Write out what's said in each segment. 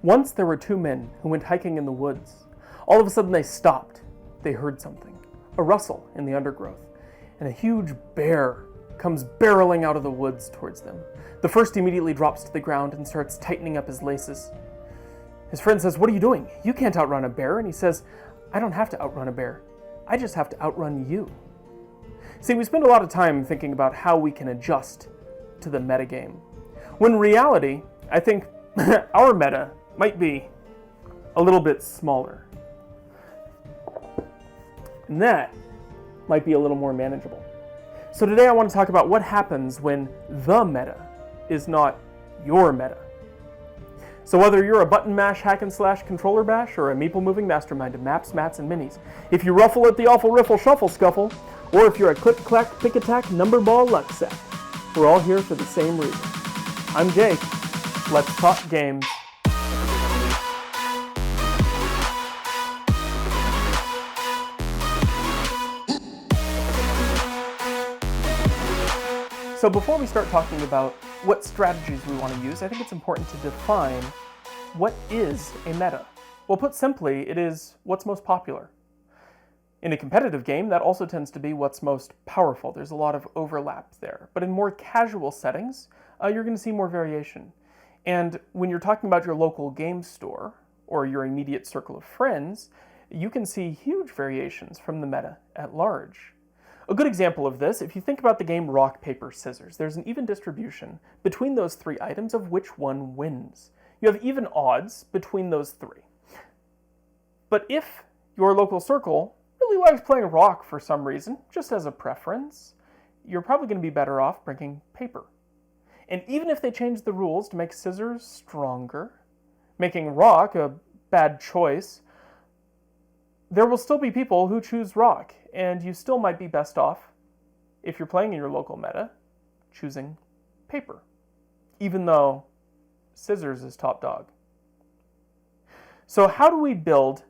Once there were two men who went hiking in the woods. All of a sudden they stopped. They heard something, a rustle in the undergrowth, and a huge bear comes barreling out of the woods towards them. The first immediately drops to the ground and starts tightening up his laces. His friend says, "What are you doing? You can't outrun a bear." And he says, "I don't have to outrun a bear. I just have to outrun you." See, we spend a lot of time thinking about how we can adjust to the metagame. When in reality, I think our meta might be a little bit smaller. And that might be a little more manageable. So today I want to talk about what happens when the meta is not your meta. So whether you're a button mash hack and slash controller bash or a meeple moving mastermind of maps, mats, and minis, if you ruffle at the awful riffle shuffle scuffle, or if you're a click clack pick attack number ball luck sack, we're all here for the same reason. I'm Jake. Let's talk games. So before we start talking about what strategies we want to use, I think it's important to define what is a meta. Well, put simply, it is what's most popular. In a competitive game, that also tends to be what's most powerful. There's a lot of overlap there. But in more casual settings, you're going to see more variation. And when you're talking about your local game store or your immediate circle of friends, you can see huge variations from the meta at large. A good example of this, if you think about the game rock, paper, scissors, there's an even distribution between those three items of which one wins. You have even odds between those three. But if your local circle really likes playing rock for some reason, just as a preference, you're probably going to be better off bringing paper. And even if they change the rules to make scissors stronger, making rock a bad choice, there will still be people who choose rock, and you still might be best off, if you're playing in your local meta, choosing paper, even though scissors is top dog. So how do we build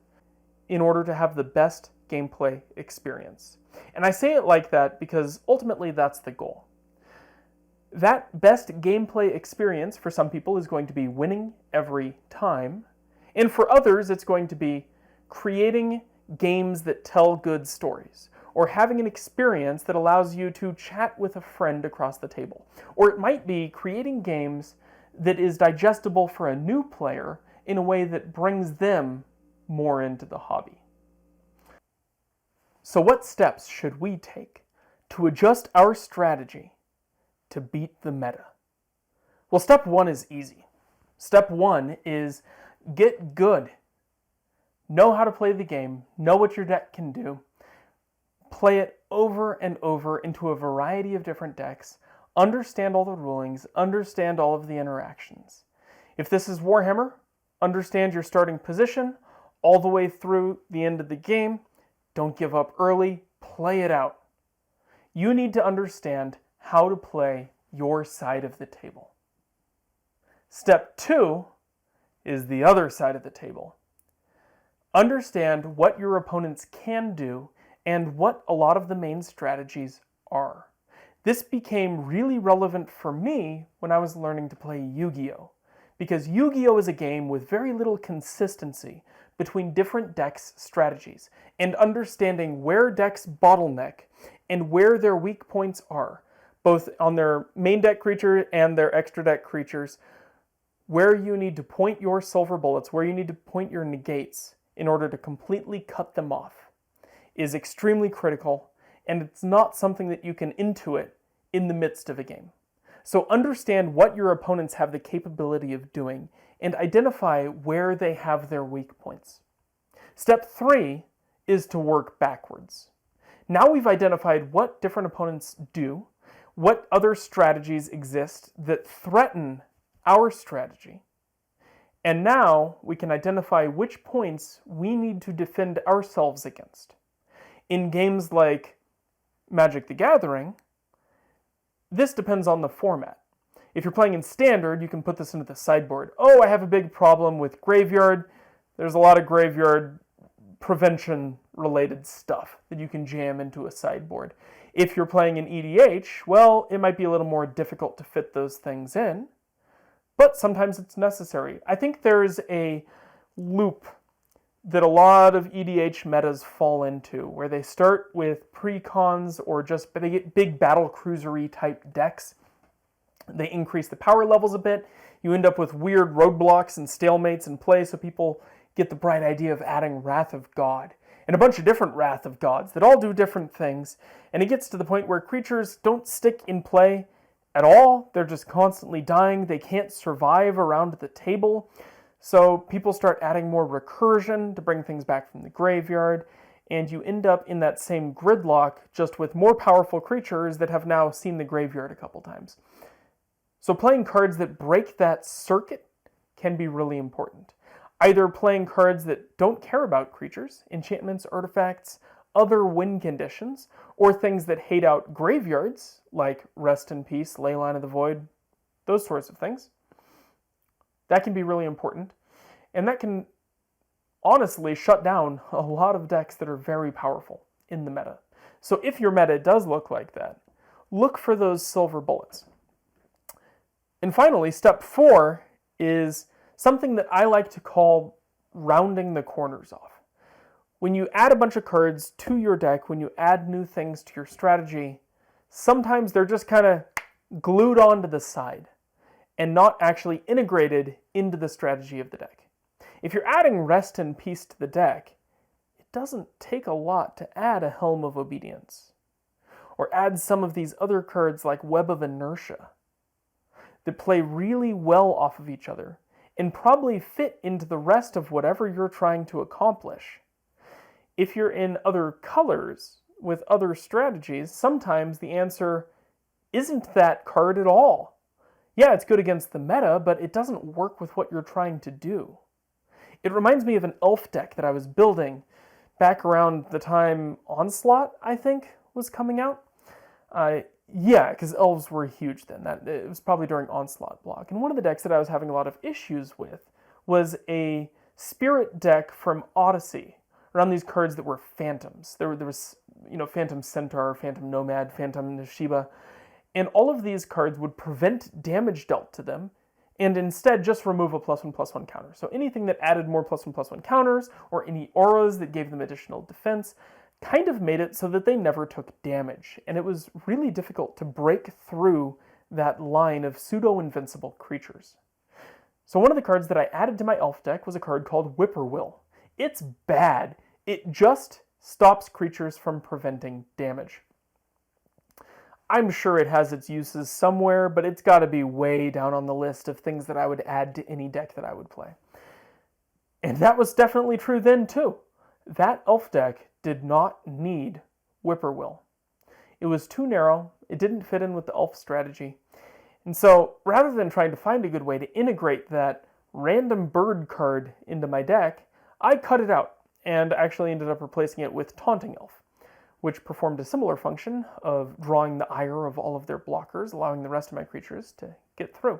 in order to have the best gameplay experience? And I say it like that because ultimately that's the goal. That best gameplay experience for some people is going to be winning every time, and for others it's going to be creating games that tell good stories, or having an experience that allows you to chat with a friend across the table. Or it might be creating games that is digestible for a new player in a way that brings them more into the hobby. So what steps should we take to adjust our strategy to beat the meta? Well, step one is easy. Step one is get good. Know how to play the game, know what your deck can do, play it over and over into a variety of different decks, understand all the rulings, understand all of the interactions. If this is Warhammer, understand your starting position all the way through the end of the game. Don't give up early, play it out. You need to understand how to play your side of the table. Step two is the other side of the table. Understand what your opponents can do and what a lot of the main strategies are. This became really relevant for me when I was learning to play Yu-Gi-Oh! Because Yu-Gi-Oh! Is a game with very little consistency between different decks' strategies, and understanding where decks bottleneck and where their weak points are, both on their main deck creature and their extra deck creatures, where you need to point your silver bullets, where you need to point your negates, in order to completely cut them off, is extremely critical, and it's not something that you can intuit in the midst of a game. So understand what your opponents have the capability of doing, and identify where they have their weak points. Step three is to work backwards. Now we've identified what different opponents do, what other strategies exist that threaten our strategy, and now we can identify which points we need to defend ourselves against. In games like Magic the Gathering, this depends on the format. If you're playing in Standard, you can put this into the sideboard. Oh, I have a big problem with Graveyard. There's a lot of Graveyard prevention-related stuff that you can jam into a sideboard. If you're playing in EDH, well, it might be a little more difficult to fit those things in. but sometimes it's necessary. I think there's a loop that a lot of EDH metas fall into, where they start with precons or just big battle cruisery type decks. They increase the power levels a bit. You end up with weird roadblocks and stalemates in play, so people get the bright idea of adding Wrath of God, and a bunch of different Wrath of Gods that all do different things, and it gets to the point where creatures don't stick in play at all. They're just constantly dying. They can't survive around the table. So people start adding more recursion to bring things back from the graveyard, and you end up in that same gridlock, just with more powerful creatures that have now seen the graveyard a couple times. So playing cards that break that circuit can be really important. Either playing cards that don't care about creatures, enchantments, artifacts, other win conditions, or things that hate out graveyards, like Rest in Peace, Leyline of the Void, those sorts of things. That can be really important, and that can honestly shut down a lot of decks that are very powerful in the meta. So if your meta does look like that, look for those silver bullets. And finally, step 4 is something that I like to call rounding the corners off. When you add a bunch of cards to your deck, when you add new things to your strategy, sometimes they're just kind of glued onto the side and not actually integrated into the strategy of the deck. If you're adding Rest in Peace to the deck, it doesn't take a lot to add a Helm of Obedience, or add some of these other cards like Web of Inertia that play really well off of each other and probably fit into the rest of whatever you're trying to accomplish. If you're in other colors with other strategies, sometimes the answer isn't that card at all. Yeah, it's good against the meta, but it doesn't work with what you're trying to do. It reminds me of an elf deck that I was building back around the time Onslaught, I think, was coming out. Yeah, because elves were huge then. It was probably during Onslaught block. And one of the decks that I was having a lot of issues with was a spirit deck from Odyssey, around these cards that were phantoms. There was, Phantom Centaur, Phantom Nomad, Phantom Neshiba, and all of these cards would prevent damage dealt to them, and instead just remove a +1/+1 counter. So anything that added more +1/+1 counters, or any auras that gave them additional defense, kind of made it so that they never took damage. And it was really difficult to break through that line of pseudo-invincible creatures. So one of the cards that I added to my elf deck was a card called Whippoorwill. It's bad. It just stops creatures from preventing damage. I'm sure it has its uses somewhere, but it's got to be way down on the list of things that I would add to any deck that I would play. And that was definitely true then too. That elf deck did not need Whippoorwill. It was too narrow, it didn't fit in with the elf strategy. And so, rather than trying to find a good way to integrate that random bird card into my deck, I cut it out and actually ended up replacing it with Taunting Elf, which performed a similar function of drawing the ire of all of their blockers, allowing the rest of my creatures to get through.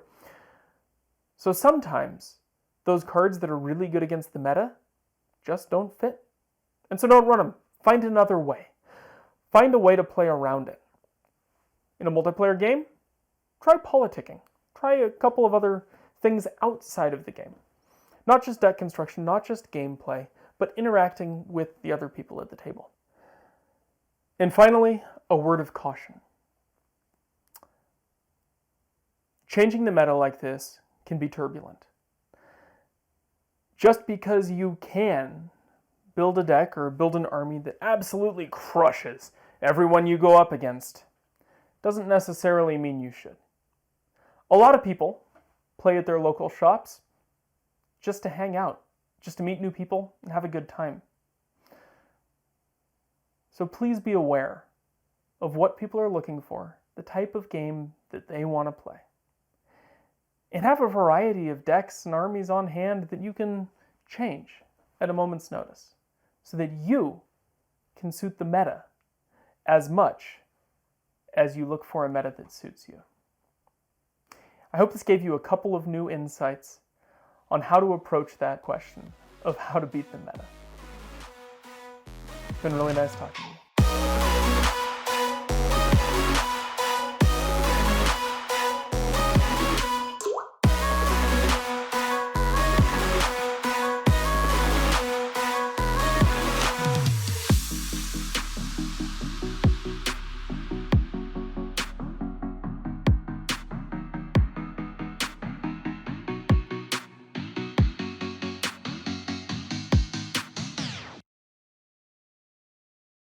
So sometimes, those cards that are really good against the meta just don't fit. And so don't run them. Find another way. Find a way to play around it. In a multiplayer game, try politicking. Try a couple of other things outside of the game. Not just deck construction, not just gameplay, but interacting with the other people at the table. And finally, a word of caution. Changing the meta like this can be turbulent. Just because you can build a deck or build an army that absolutely crushes everyone you go up against doesn't necessarily mean you should. A lot of people play at their local shops just to hang out, just to meet new people and have a good time. So please be aware of what people are looking for, the type of game that they want to play. And have a variety of decks and armies on hand that you can change at a moment's notice, so that you can suit the meta as much as you look for a meta that suits you. I hope this gave you a couple of new insights on how to approach that question of how to beat the meta. It's been really nice talking to you.